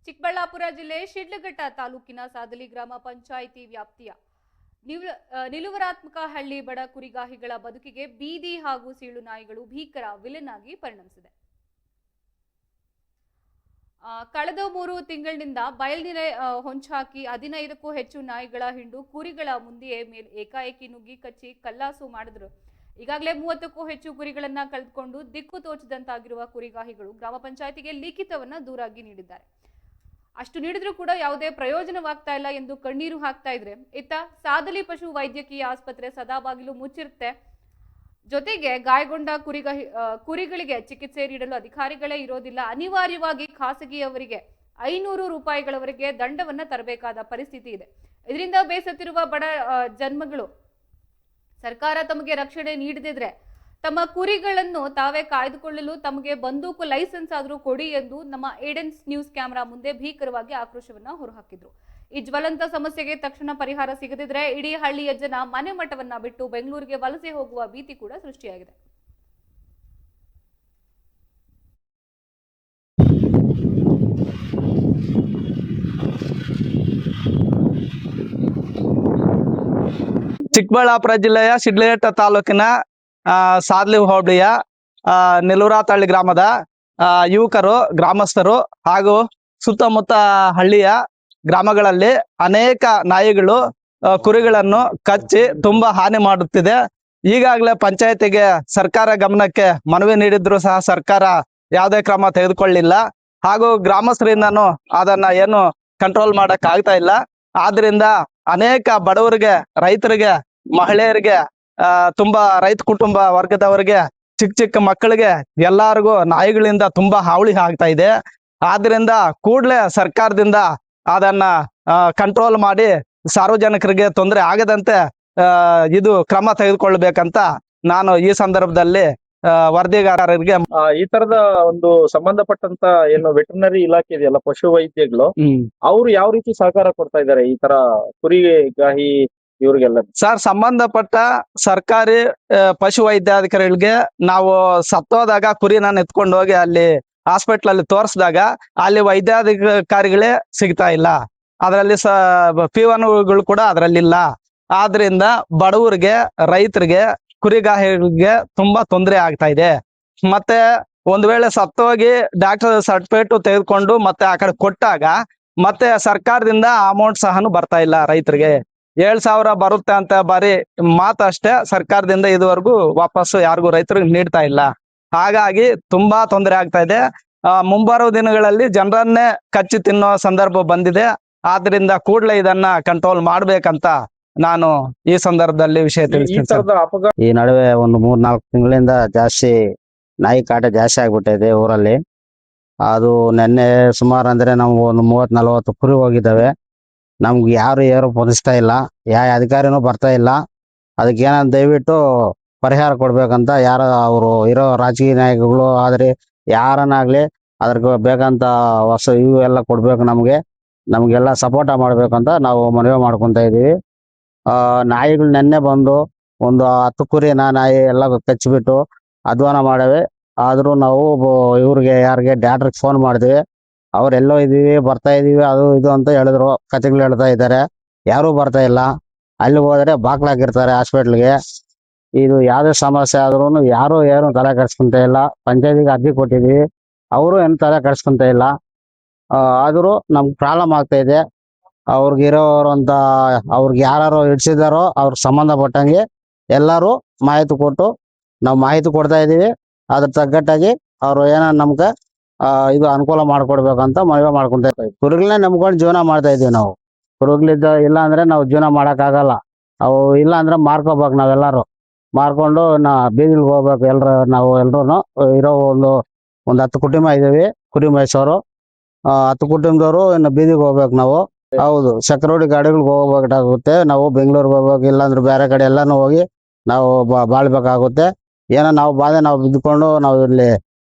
ಚಿಕ್ಕಬಳ್ಳಾಪುರ ಜಿಲ್ಲೆ ಶಿಡ್ಲಘಟ್ಟ ತಾಲೂಕಿನ ಸಾದಲಿ ಗ್ರಾಮ ಪಂಚಾಯಿತಿ ವ್ಯಾಪ್ತಿಯ ನಿಲುವರಾತ್ಮಕ ಹಳ್ಳಿ ಬಡ ಕುರಿಗಾಹಿಗಳ ಬದುಕಿಗೆ ಬೀದಿ ಹಾಗೂ ಸೀಳು ನಾಯಿಗಳು ಭೀಕರ ವಿಲನ್ ಆಗಿ ಪರಿಣಮಿಸಿದೆ. ಕಳೆದ 3 ತಿಂಗಳಿನಿಂದ ಬಯಲ್ನೀರೆ ಹೊಂಚಾಕಿ 15ಕ್ಕೂ ಹೆಚ್ಚು ನಾಯಿಗಳ ಹಿಂಡು ಕುರಿಗಳ ಮುಂದೆಯೇ ಏಕಾಏಕಿ ನುಗ್ಗಿ ಕಚ್ಚಿ ಕಲ್ಲಾಸು ಮಾಡಿದ್ರು. ಈಗಾಗಲೇ 30ಕ್ಕೂ ಹೆಚ್ಚು ಕುರಿಗಳನ್ನ ಕಳೆದುಕೊಂಡು ದಿಕ್ಕು ತೋಚದಂತಾಗಿರುವ ಕುರಿಗಾಹಿಗಳು ಗ್ರಾಮ ಪಂಚಾಯಿತಿಗೆ ಲಿಖಿತವನ್ನ ದೂರಾಗಿ ನೀಡಿದ್ದಾರೆ. ಅಷ್ಟು ನೀಡಿದ್ರೂ ಕೂಡ ಯಾವುದೇ ಪ್ರಯೋಜನವಾಗ್ತಾ ಇಲ್ಲ ಎಂದು ಕಣ್ಣೀರು ಹಾಕ್ತಾ ಇದ್ರೆ, ಇತ್ತ ಸಾದಲಿ ಪಶು ವೈದ್ಯಕೀಯ ಆಸ್ಪತ್ರೆ ಸದಾ ಬಾಗಿಲು ಮುಚ್ಚಿರುತ್ತೆ. ಜೊತೆಗೆ ಗಾಯಗೊಂಡ ಕುರಿಗಳಿಗೆ ಚಿಕಿತ್ಸೆ ನೀಡಲು ಅಧಿಕಾರಿಗಳೇ ಇರೋದಿಲ್ಲ. ಅನಿವಾರ್ಯವಾಗಿ ಖಾಸಗಿಯವರಿಗೆ 500 ರೂಪಾಯಿಗಳವರೆಗೆ ದಂಡವನ್ನ ತರಬೇಕಾದ ಪರಿಸ್ಥಿತಿ ಇದೆ. ಇದರಿಂದ ಬೇಸತ್ತಿರುವ ಬಡ ಜನ್ಮಗಳು ಸರ್ಕಾರ ತಮಗೆ ರಕ್ಷಣೆ ನೀಡದಿದ್ರೆ ತಮ್ಮ ಕುರಿಗಳನ್ನು ತಾವೇ ಕಾಯ್ದುಕೊಳ್ಳಲು ತಮಗೆ ಬಂದೂಕು ಲೈಸೆನ್ಸ್ ಆದರೂ ಕೊಡಿ ಎಂದು ನಮ್ಮ ಏಡೆನ್ಸ್ ನ್ಯೂಸ್ ಕ್ಯಾಮೆರಾ ಮುಂದೆ ಭೀಕರವಾಗಿ ಆಕ್ರೋಶವನ್ನ ಹೊರಹಾಕಿದ್ರು. ಈ ಜ್ವಲಂತ ಸಮಸ್ಯೆಗೆ ತಕ್ಷಣ ಪರಿಹಾರ ಸಿಗದಿದ್ರೆ ಇಡೀ ಹಳ್ಳಿಯ ಜನ ಮನೆ ಮಠವನ್ನ ಬಿಟ್ಟು ಬೆಂಗಳೂರಿಗೆ ವಲಸೆ ಹೋಗುವ ಭೀತಿ ಕೂಡ ಸೃಷ್ಟಿಯಾಗಿದೆ. ಚಿಕ್ಕಬಳ್ಳಾಪುರ ಜಿಲ್ಲೆಯ ಶಿಡ್ಲಘಟ್ಟ ತಾಲೂಕಿನ ಸಾದ್ಲಿ ಹೋಬಳಿಯ ನಿಲುವರಾತಹಳ್ಳಿ ಗ್ರಾಮದ ಯುವಕರು, ಗ್ರಾಮಸ್ಥರು ಹಾಗೂ ಸುತ್ತಮುತ್ತ ಹಳ್ಳಿಯ ಗ್ರಾಮಗಳಲ್ಲಿ ಅನೇಕ ನಾಯಿಗಳು ಕುರಿಗಳನ್ನು ಕಚ್ಚಿ ತುಂಬಾ ಹಾನಿ ಮಾಡುತ್ತಿದೆ. ಈಗಾಗಲೇ ಪಂಚಾಯತಿಗೆ ಸರ್ಕಾರ ಗಮನಕ್ಕೆ ಮನವಿ ನೀಡಿದ್ರು ಸಹ ಸರ್ಕಾರ ಯಾವುದೇ ಕ್ರಮ ತೆಗೆದುಕೊಳ್ಳಿಲ್ಲ. ಹಾಗೂ ಗ್ರಾಮಸ್ಥರಿಂದನೂ ಅದನ್ನ ಏನು ಕಂಟ್ರೋಲ್ ಮಾಡಕ್ ಆಗ್ತಾ ಇಲ್ಲ. ಆದ್ರಿಂದ ಅನೇಕ ಬಡವರಿಗೆ, ರೈತರಿಗೆ, ಮಹಿಳೆಯರಿಗೆ, ತುಂಬಾ ರೈತ ಕುಟುಂಬ ವರ್ಗದವರಿಗೆ, ಚಿಕ್ಕ ಚಿಕ್ಕ ಮಕ್ಕಳಿಗೆ ಎಲ್ಲರಿಗೂ ನಾಯಿಗಳಿಂದ ತುಂಬಾ ಹಾವಳಿ ಆಗ್ತಾ ಇದೆ. ಆದ್ರಿಂದ ಕೂಡಲೇ ಸರ್ಕಾರದಿಂದ ಅದನ್ನ ಕಂಟ್ರೋಲ್ ಮಾಡಿ ಸಾರ್ವಜನಿಕರಿಗೆ ತೊಂದರೆ ಆಗದಂತೆ ಇದು ಕ್ರಮ ತೆಗೆದುಕೊಳ್ಬೇಕಂತ ನಾನು ಈ ಸಂದರ್ಭದಲ್ಲಿ ವರದಿಗಾರರಿಗೆ ಈ ತರದ ಒಂದು ಸಂಬಂಧಪಟ್ಟಂತ ಏನು ವೆಟರ್ನರಿ ಇಲಾಖೆ ಇದೆಯಲ್ಲ, ಪಶು ವೈದ್ಯಗಳು, ಅವ್ರು ಯಾವ ರೀತಿ ಸಹಕಾರ ಕೊಡ್ತಾ ಇದ್ದಾರೆ ಈ ತರ ಕುರಿಗಾಹಿ ಇವ್ರಿಗೆಲ್ಲ? ಸರ್, ಸಂಬಂಧಪಟ್ಟ ಸರ್ಕಾರಿ ಪಶು ವೈದ್ಯಾಧಿಕಾರಿಗಳಿಗೆ ನಾವು ಸತ್ತೋದಾಗ ಕುರಿನ ಎತ್ಕೊಂಡು ಹೋಗಿ ಅಲ್ಲಿ ಹಾಸ್ಪಿಟ್ಲ್ ಅಲ್ಲಿ ತೋರಿಸಿದಾಗ ಅಲ್ಲಿ ವೈದ್ಯಾಧಿಕಾರಿಗಳೇ ಸಿಗ್ತಾ ಇಲ್ಲ. ಅದರಲ್ಲಿ ಪಿವನ್ಗಳು ಕೂಡ ಅದರಲ್ಲಿಲ್ಲ. ಆದ್ರಿಂದ ಬಡವರಿಗೆ, ರೈತರಿಗೆ, ಕುರಿಗಾಹಿಗಳಿಗೆ ತುಂಬಾ ತೊಂದರೆ ಆಗ್ತಾ ಇದೆ. ಮತ್ತೆ ಒಂದ್ ವೇಳೆ ಸತ್ತೋಗಿ ಡಾಕ್ಟರ್ ಸರ್ಟಿಫಿಕೇಟ್ ತೆಗೆದುಕೊಂಡು ಮತ್ತೆ ಆ ಕಡೆ ಕೊಟ್ಟಾಗ ಮತ್ತೆ ಸರ್ಕಾರದಿಂದ ಅಮೌಂಟ್ ಸಹನು ಬರ್ತಾ ಇಲ್ಲ. ರೈತರಿಗೆ 7,000 ಬರುತ್ತೆ ಅಂತ ಬರೀ ಮಾತಷ್ಟೇ, ಸರ್ಕಾರದಿಂದ ಇದುವರೆಗೂ ವಾಪಸ್ಸು ಯಾರಿಗೂ ರೈತರಿಗೆ ನೀಡ್ತಾ ಇಲ್ಲ. ಹಾಗಾಗಿ ತುಂಬಾ ತೊಂದರೆ ಆಗ್ತಾ ಇದೆ. ಮುಂಬರುವ ದಿನಗಳಲ್ಲಿ ಜನರನ್ನೇ ಕಚ್ಚಿ ತಿನ್ನೋ ಸಂದರ್ಭ ಬಂದಿದೆ. ಆದ್ರಿಂದ ಕೂಡಲೇ ಇದನ್ನ ಕಂಟ್ರೋಲ್ ಮಾಡ್ಬೇಕಂತ ನಾನು ಈ ಸಂದರ್ಭದಲ್ಲಿ ವಿಷಯ ತಿಳಿಸ್ತೀನಿ. ಈ ನಡುವೆ ಒಂದು 3-4 ತಿಂಗಳಿಂದ ಜಾಸ್ತಿ ನಾಯಿ ಕಾಟ ಜಾಸ್ತಿ ಆಗ್ಬಿಟ್ಟಿದೆ ಊರಲ್ಲಿ. ಅದು ನೆನ್ನೆ ಸುಮಾರು ಅಂದ್ರೆ ನಾವು ಒಂದು 30-40 ಕುರಿ ಹೋಗಿದ್ದಾವೆ. ನಮ್ಗೆ ಯಾರು ಪೊಲಿಸ್ತಾ ಇಲ್ಲ, ಯಾವ ಅಧಿಕಾರಿನೂ ಬರ್ತಾ ಇಲ್ಲ. ಅದಕ್ಕೆ ಏನಂತ ದಯವಿಟ್ಟು ಪರಿಹಾರ ಕೊಡ್ಬೇಕಂತ ಯಾರ ಅವರು ಇರೋ ರಾಜಕೀಯ ನಾಯಕಗಳು ಆದ್ರೆ ಯಾರನ್ನಾಗ್ಲಿ ಅದ್ರ ಬೇಕಂತ ಇವು ಎಲ್ಲ ಕೊಡ್ಬೇಕು. ನಮ್ಗೆಲ್ಲ ಸಪೋರ್ಟ್ ಮಾಡ್ಬೇಕಂತ ನಾವು ಮನವಿ ಮಾಡ್ಕೊಂತ ಇದೀವಿ. ನಾಯಿಗಳು ನೆನ್ನೆ ಬಂದು ಒಂದು 10 ಕುರಿನ ನಾಯಿ ಎಲ್ಲ ಕಚ್ಚಿಬಿಟ್ಟು ಅಧ್ವಾನ ಮಾಡವೆ. ಆದ್ರೂ ನಾವು ಇವ್ರಿಗೆ ಯಾರಿಗೆ ಡಾಕ್ಟರ್ಗೆ ಫೋನ್ ಮಾಡಿದ್ವಿ. ಅವ್ರೆಲ್ಲೋ ಇದೀವಿ, ಬರ್ತಾ ಇದೀವಿ, ಅದು ಇದು ಅಂತ ಹೇಳಿದ್ರು, ಕಥೆಗಳು ಹೇಳ್ತಾ ಇದ್ದಾರೆ. ಯಾರು ಬರ್ತಾ ಇಲ್ಲ. ಅಲ್ಲಿ ಹೋದ್ರೆ ಬಾಕ್ಲಾಕಿರ್ತಾರೆ ಹಾಸ್ಪಿಟ್ಲ್ಗೆ. ಇದು ಯಾವ್ದೇ ಸಮಸ್ಯೆ ಆದ್ರೂ ಯಾರು ಏನು ತಲೆ ಕೆಡ್ಸ್ಕೊಂತ ಇಲ್ಲ. ಪಂಚಾಯತಿಗೆ ಅರ್ಜಿ ಕೊಟ್ಟಿದೀವಿ, ಅವರು ಏನು ತಲೆ ಕೆಡ್ಸ್ಕೊಂತ ಇಲ್ಲ. ಆದ್ರೂ ನಮ್ಗೆ ಪ್ರಾಬ್ಲಮ್ ಆಗ್ತಾ ಇದೆ. ಅವ್ರಿಗಿರೋರಂತ ಅವ್ರಿಗೆ ಯಾರು ಹಿಡ್ಸಿದಾರೋ ಅವ್ರಿಗೆ ಸಂಬಂಧಪಟ್ಟಂಗೆ ಎಲ್ಲರೂ ಮಾಹಿತಿ ಕೊಟ್ಟು ನಾವು ಮಾಹಿತಿ ಕೊಡ್ತಾ ಇದೀವಿ. ಅದ್ರ ತಗ್ಗಟ್ಟಾಗಿ ಅವ್ರು ಏನೋ ನಮ್ಗೆ ಇದು ಅನುಕೂಲ ಮಾಡ್ಕೊಡ್ಬೇಕಂತ ಮನವಿ ಮಾಡ್ಕೊಂತ ಇದ್ದೀವಿ. ಕುರಿಗಳನ್ನ ನಂಬ್ಕೊಂಡು ಜೀವನ ಮಾಡ್ತಾ ಇದೀವಿ ನಾವು. ಕುರಿಗಳಿದ್ದ ಇಲ್ಲ ಅಂದ್ರೆ ನಾವು ಜೀವನ ಮಾಡಕ್ ಆಗಲ್ಲ. ಅವು ಇಲ್ಲ ಅಂದ್ರೆ ಮಾರ್ಕೋಬೇಕು. ನಾವೆಲ್ಲರೂ ಮಾರ್ಕೊಂಡು ಬೀದಿಗೆ ಹೋಗ್ಬೇಕು. ನಾವು ಎಲ್ರು ಇರೋ ಒಂದು 10 ಕುಟುಂಬ ಇದೀವಿ, ಕುರಿ ಮೇಯಿಸೋರು. 10 ಕುಟುಂಬದವರು ಇನ್ನು ಬೀದಿಗೆ ಹೋಗ್ಬೇಕು ನಾವು. ಹೌದು, ಸಕ್ರೋಡಿ ಗಾಡಿಗಳಿಗೆ ಹೋಗ್ಬೇಕಾಗುತ್ತೆ. ನಾವು ಬೆಂಗಳೂರಿಗೆ ಹೋಗ್ಬೇಕು, ಇಲ್ಲಾಂದ್ರೆ ಬೇರೆ ಕಡೆ ಎಲ್ಲಾನು ಹೋಗಿ ನಾವು ಬಾಳ್ಬೇಕಾಗುತ್ತೆ. ಏನೋ ನಾವು ನಾವು ಬಿದ್ದುಕೊಂಡು ನಾವು ಇಲ್ಲಿ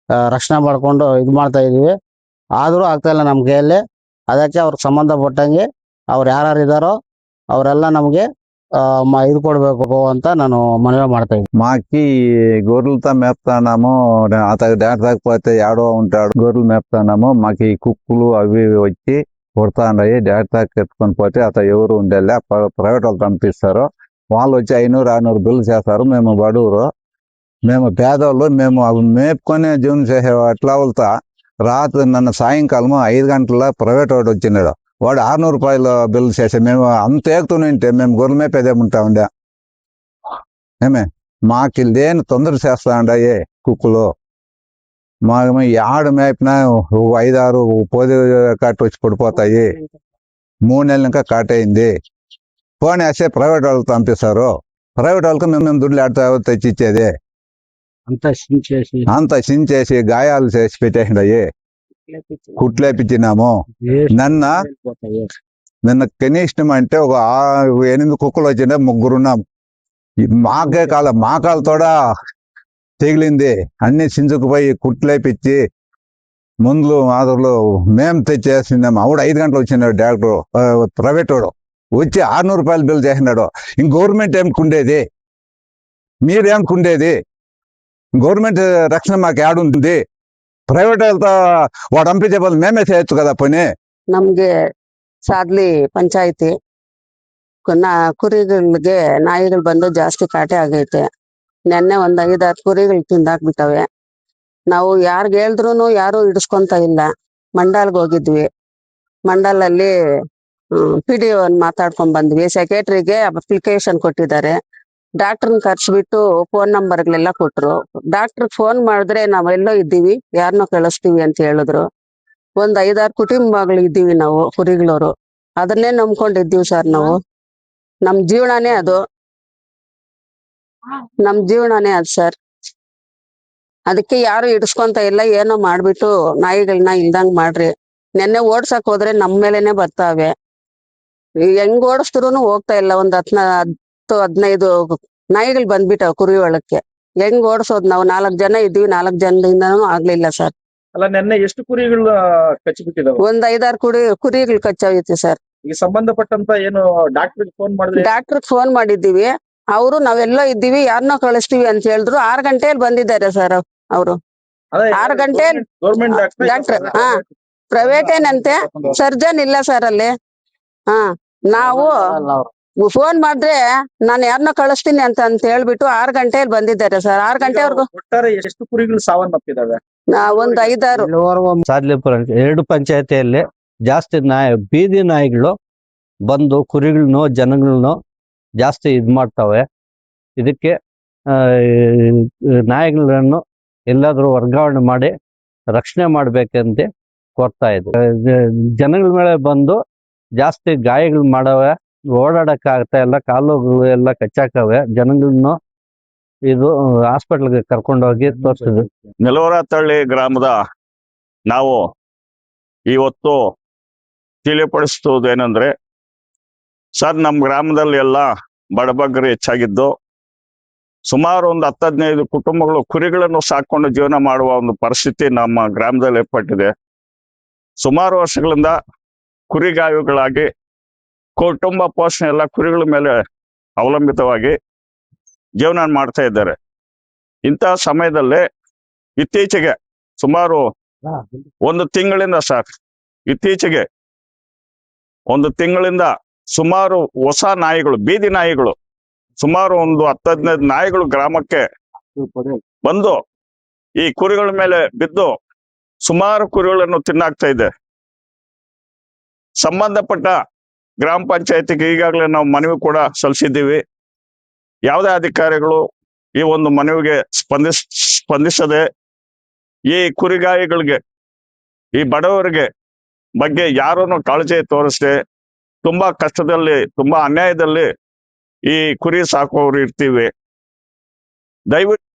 ರಕ್ಷಣೆ ಮಾಡ್ಕೊಂಡು ಇದು ಮಾಡ್ತಾ ಇದೀವಿ. ಆದ್ರೂ ಆಗ್ತಾ ಇಲ್ಲ ನಮ್ಮ ಕೈಯಲ್ಲಿ. ಅದಕ್ಕೆ ಅವ್ರಿಗೆ ಸಂಬಂಧಪಟ್ಟಂಗೆ ಅವ್ರು ಯಾರು ಇದಾರೋ ಅವರೆಲ್ಲ ನಮ್ಗೆ ಇದು కొడಬೇಕು ಅಂತ ನಾನು మనవి ಮಾಡ್తా ఇದ್ದೀನಿ. మాకి గొర్రెలతో మేపుతున్నాము. అతను దాటకపోతే ఏడో ఉంటాడు. గొర్రెలు మేపుతున్నాము. మాకు ఈ కుక్కలు అవి ఇవి వచ్చి కొడతాండాయి. దాటాకి ఎత్తుకొని పోతే అతను ఎవరు ఉండేలే, ప్రైవేట్ వాళ్ళు పంపిస్తారు. వాళ్ళు వచ్చి 500-600 బిల్లు చేస్తారు. మేము బడుగురు, మేము పేదవాళ్ళు, మేము అవి మేపుకొని జీవనం చేసే అట్లా వెళ్తా. రాత్రి నన్ను సాయంకాలం 5 గంటల ప్రైవేట్ వాడు వచ్చినాడు. వాడు 600 రూపాయలు బిల్లు చేసే. మేము అంత ఏకుతుంటే మేము గొర్రెలు మేపేదే ఉంటా ఉండే. ఏమే మాకు ఇల్లేని తొందర చేస్తా ఉండాయి కుక్కలు. మాకు ఆడ మేపినా 5-6 పొది కట్టి వచ్చి పడిపోతాయి. 3 నెలలు ఇంకా కాటయింది. ఫోన్ వేస్తే ప్రైవేట్ వాళ్ళకి పంపిస్తారు. ప్రైవేట్ వాళ్ళకి మేము దుడ్లు ఆడుతా తెచ్చిచ్చేది. అంత సించేసి గాయాలు చేసి పెట్టేసినాయి. కుట్లేపించినాము. నిన్న కనీసం అంటే ఒక 8 కుక్కలు వచ్చినా 3 ఉన్నాం. మాకే మా కాళ్ళతోడా తెగిలింది. అన్ని సించుకుపోయి కుట్లేపించి మందులు మాదులు మేము తెచ్చేసినాము. ఆవిడ 5 గంటలు వచ్చినాడు డాక్టర్, ప్రైవేట్ వాడు వచ్చి 600 రూపాయలు బిల్ చేసినాడు. ఇంక గవర్నమెంట్ ఏమికుండేది? మీరేమికుండేది? గవర్నమెంట్ రక్షణ మాకు ఏడుంటుంది? ప్రైవేట్ వాళ్ళతో వాడు పంపించే బదులు మేమే చేయొచ్చు కదా పని. ನಮ್ಗೆ ಸಾದ್ಲಿ ಪಂಚಾಯತಿ ಕುರಿಗಳಿಗೆ ನಾಯಿಗಳು ಬಂದು ಜಾಸ್ತಿ ಕಾಟೆ ಆಗೈತೆ. ನೆನ್ನೆ ಒಂದ್ 5-6 ಕುರಿಗಳು ತಿಂದಾಕ್ಬಿಟ್ಟವೆ. ನಾವು ಯಾರ್ಗ್ ಹೇಳಿದ್ರು ಯಾರು ಹಿಡಿಸ್ಕೊಂತ ಇಲ್ಲ. ಮಂಡಲ್ಗೆ ಹೋಗಿದ್ವಿ. ಮಂಡಲಲ್ಲಿ PDO ಮಾತಾಡ್ಕೊಂಡ್ ಬಂದ್ವಿ. ಸೆಕ್ರೆಟರಿಗೆ ಅಪ್ಲಿಕೇಶನ್ ಕೊಟ್ಟಿದ್ದಾರೆ. ಡಾಕ್ಟರ್ನ ಕರ್ಸ್ಬಿಟ್ಟು ಫೋನ್ ನಂಬರ್ಗಳೆಲ್ಲ ಕೊಟ್ರು. ಡಾಕ್ಟರ್ ಫೋನ್ ಮಾಡಿದ್ರೆ ನಾವೆಲ್ಲೋ ಇದ್ದೀವಿ, ಯಾರನ್ನೋ ಕಳಿಸ್ತೀವಿ ಅಂತ ಹೇಳಿದ್ರು. ಒಂದ್ 5-6 ಕುಟುಂಬಗಳು ಇದ್ದೀವಿ ನಾವು ಕುರಿಗಳವರು. ಅದನ್ನೇ ನಂಬ್ಕೊಂಡಿದ್ದೀವಿ ಸರ್ ನಾವು. ನಮ್ ಜೀವನನೇ ಅದು ಸರ್. ಅದಕ್ಕೆ ಯಾರು ಹಿಡಿಸ್ಕೊಂತ ಇಲ್ಲ. ಏನೋ ಮಾಡ್ಬಿಟ್ಟು ನಾಯಿಗಳನ್ನ ಇಲ್ದಂಗ್ ಮಾಡ್ರಿ. ನೆನ್ನೆ ಓಡ್ಸಕ್ ಹೋದ್ರೆ ನಮ್ ಮೇಲೆನೆ ಬರ್ತಾವೆ. ಹೆಂಗ್ ಓಡಿಸ್ತ್ರುನು ಹೋಗ್ತಾ ಇಲ್ಲ. ಒಂದ್ 10-15 ನಾಯಿಗಳು ಬಂದ್ಬಿಟ್ಟವ್ ಕುರಿ ಒಳಕ್ಕೆ. ಹೆಂಗ್ ಓಡಿಸೋದ್ ನಾವು? 4 ಜನ ಇದ್ದೀವಿ. 4 ಜನದಿಂದನೂ ಆಗ್ಲಿಲ್ಲ ಸರ್. ಅಲ್ಲ, ನಿನ್ನೆ ಎಷ್ಟು ಕುರಿಗಳು ಕಚ್ಚಿಬಿಟ್ಟಿದಾವೆ? ಒಂದ್ 5-6 ಕುರಿಗಳು ಕಚ್ಚೋಯ್ತು ಸರ್. ಈಗ ಸಂಬಂಧಪಟ್ಟಂತ ಏನು ಡಾಕ್ಟರ್ಗೆ ಫೋನ್ ಮಾಡಿದ್ರೆ? ಡಾಕ್ಟರ್ ಫೋನ್ ಮಾಡಿದ್ದೀವಿ. ಅವರು ನಾವೆಲ್ಲೋ ಇದ್ದೀವಿ, ಯಾರನ್ನೋ ಕಳಿಸ್ತೀವಿ ಅಂತ ಹೇಳಿದ್ರು. 6 ಗಂಟೆಯಲ್ಲಿ ಬಂದಿದ್ದಾರೆ ಸರ್ ಅವರು. 6 ಗಂಟೆಯಲ್ಲಿ ಗೌರ್ಮೆಂಟ್ ಡಾಕ್ಟರ್ ಪ್ರೈವೇಟ್ ಏನಂತೆ, ಸರ್ಜನ್ ಇಲ್ಲ ಸರ್ ಅಲ್ಲಿ. ನಾವು ಫೋನ್ ಮಾಡಿದ್ರೆ ನಾನು ಯಾರನ್ನೋ ಕಳಿಸ್ತೀನಿ ಅಂತ ಹೇಳ್ಬಿಟ್ಟು 6 ಗಂಟೆಯಲ್ಲಿ ಬಂದಿದ್ದಾರೆ ಸರ್. 6 ಗಂಟೆವರೆಗೂ ಒಟ್ಟಾರೆ ಎಷ್ಟು ಕುರಿಗಳು ಸಾವನ್ನಪ್ಪಿದಾವೆ? ಒಂದ್ 5-6 ಸಾದ್ಲಿಪುರ 2 ಪಂಚಾಯತಿಯಲ್ಲಿ ಜಾಸ್ತಿ ಬೀದಿ ನಾಯಿಗಳು ಬಂದು ಕುರಿಗಳನ್ನು ಜನಗಳನ್ನು ಜಾಸ್ತಿ ಮಾಡ್ತವೆ. ಇದಕ್ಕೆ ನಾಯಿಗಳನ್ನು ಎಲ್ಲಾದ್ರೂ ವರ್ಗಾವಣೆ ಮಾಡಿ ರಕ್ಷಣೆ ಮಾಡ್ಬೇಕಂತ ಕೋರ್ತಾ ಇದ್ವಿ. ಜನಗಳ ಮೇಲೆ ಬಂದು ಜಾಸ್ತಿ ಗಾಯಗಳು ಮಾಡವೆ, ಓಡಾಡಕ್ ಆಗ್ತಾ ಇಲ್ಲ, ಕಾಲುಗಳು ಎಲ್ಲ ಕಚ್ಚಾಕವೆ. ಜನಗಳನ್ನು ಇದು ಹಾಸ್ಪಿಟಲ್ಗೆ ಕರ್ಕೊಂಡೋಗಿ ತೋರಿಸಿದ್ವಿ. ನೆಲವರತಳ್ಳಿ ಗ್ರಾಮದ ನಾವು ಇವತ್ತು ತಿಳಿಪಡಿಸುವುದೇನೆಂದ್ರೆ, ಸರ್, ನಮ್ಮ ಗ್ರಾಮದಲ್ಲಿ ಎಲ್ಲ ಬಡಬಗ್ಗರು ಹೆಚ್ಚಾಗಿದ್ದು, ಸುಮಾರು ಒಂದು 10-15 ಕುಟುಂಬಗಳು ಕುರಿಗಳನ್ನು ಸಾಕೊಂಡು ಜೀವನ ಮಾಡುವ ಒಂದು ಪರಿಸ್ಥಿತಿ ನಮ್ಮ ಗ್ರಾಮದಲ್ಲಿ ಏರ್ಪಟ್ಟಿದೆ. ಸುಮಾರು ವರ್ಷಗಳಿಂದ ಕುರಿಗಾಯಿಗಳಾಗಿ ಕುಟುಂಬ ಪೋಷಣೆ ಎಲ್ಲ ಕುರಿಗಳ ಮೇಲೆ ಅವಲಂಬಿತವಾಗಿ ಜೀವನ ಮಾಡ್ತಾ ಇದ್ದಾರೆ. ಇಂತಹ ಸಮಯದಲ್ಲಿ ಇತ್ತೀಚೆಗೆ ಸುಮಾರು 1 ತಿಂಗಳಿಂದ ಸರ್, ಇತ್ತೀಚೆಗೆ 1 ತಿಂಗಳಿಂದ ಸುಮಾರು ಹೊಸ ನಾಯಿಗಳು, ಬೀದಿ ನಾಯಿಗಳು, ಸುಮಾರು ಒಂದು 10-15 ನಾಯಿಗಳು ಗ್ರಾಮಕ್ಕೆ ಬಂದು ಈ ಕುರಿಗಳ ಮೇಲೆ ಬಿದ್ದು ಸುಮಾರು ಕುರಿಗಳನ್ನು ತಿನ್ನಾಕ್ತಾ ಇದೆ. ಸಂಬಂಧಪಟ್ಟ ಗ್ರಾಮ ಪಂಚಾಯತಿಗೆ ಈಗಾಗಲೇ ನಾವು ಮನವಿ ಕೂಡ ಸಲ್ಲಿಸಿದ್ದೀವಿ. ಯಾವುದೇ ಅಧಿಕಾರಿಗಳು ಈ ಒಂದು ಮನವಿಗೆ ಸ್ಪಂದಿಸದೆ ಈ ಕುರಿಗಾಯಿಗಳಿಗೆ, ಈ ಬಡವರಿಗೆ ಬಗ್ಗೆ ಯಾರನ್ನು ಕಾಳಜಿ ತೋರಿಸದೆ ತುಂಬಾ ಕಷ್ಟದಲ್ಲಿ, ತುಂಬಾ ಅನ್ಯಾಯದಲ್ಲಿ ಈ ಕುರಿ ಸಾಕುವವರು ಇರ್ತೀವಿ. ದಯವಿಟ್ಟು